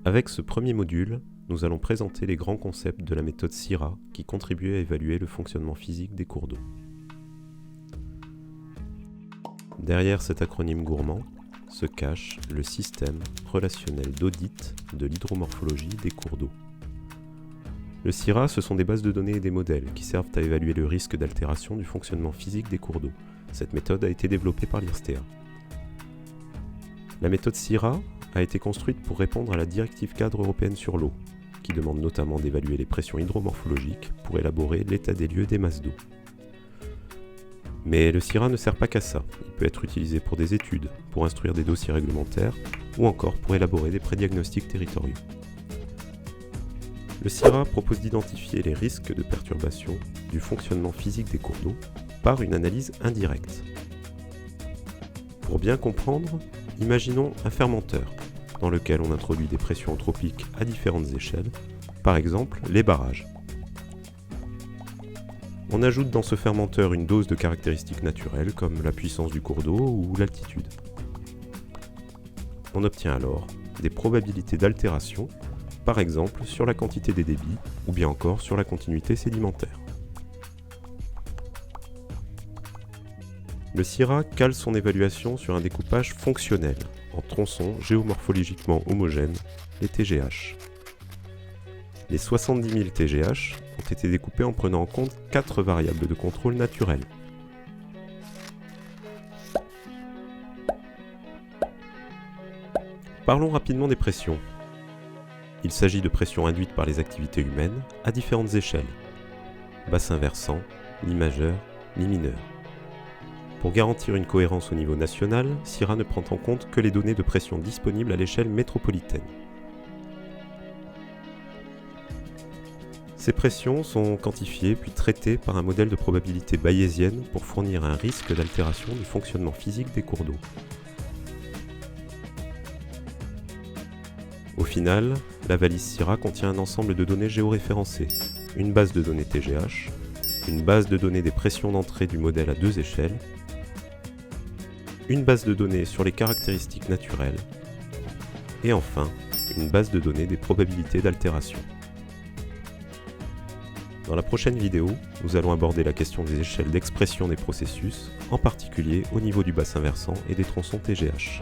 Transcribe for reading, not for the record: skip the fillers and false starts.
Avec ce premier module, nous allons présenter les grands concepts de la méthode SIRA qui contribuent à évaluer le fonctionnement physique des cours d'eau. Derrière cet acronyme gourmand se cache le système relationnel d'audit de l'hydromorphologie des cours d'eau. Le SIRA, ce sont des bases de données et des modèles qui servent à évaluer le risque d'altération du fonctionnement physique des cours d'eau. Cette méthode a été développée par l'IRSTEA. La méthode SIRA a été construite pour répondre à la directive cadre européenne sur l'eau, qui demande notamment d'évaluer les pressions hydromorphologiques pour élaborer l'état des lieux des masses d'eau. Mais le SIRA ne sert pas qu'à ça, il peut être utilisé pour des études, pour instruire des dossiers réglementaires, ou encore pour élaborer des prédiagnostics territoriaux. Le SIRA propose d'identifier les risques de perturbation du fonctionnement physique des cours d'eau par une analyse indirecte. Pour bien comprendre, imaginons un fermenteur, dans lequel on introduit des pressions anthropiques à différentes échelles, par exemple les barrages. On ajoute dans ce fermenteur une dose de caractéristiques naturelles comme la puissance du cours d'eau ou l'altitude. On obtient alors des probabilités d'altération, par exemple sur la quantité des débits ou bien encore sur la continuité sédimentaire. Le SIRA cale son évaluation sur un découpage fonctionnel, en tronçons géomorphologiquement homogènes, les TGH. Les 70 000 TGH ont été découpés en prenant en compte 4 variables de contrôle naturelles. Parlons rapidement des pressions. Il s'agit de pressions induites par les activités humaines à différentes échelles. Bassin versant, ni majeur, ni mineur. Pour garantir une cohérence au niveau national, SIRA ne prend en compte que les données de pression disponibles à l'échelle métropolitaine. Ces pressions sont quantifiées puis traitées par un modèle de probabilité bayésienne pour fournir un risque d'altération du fonctionnement physique des cours d'eau. Au final, la valise SIRA contient un ensemble de données géoréférencées, une base de données TGH, une base de données des pressions d'entrée du modèle à 2 échelles, une base de données sur les caractéristiques naturelles, et enfin, une base de données des probabilités d'altération. Dans la prochaine vidéo, nous allons aborder la question des échelles d'expression des processus, en particulier au niveau du bassin versant et des tronçons TGH.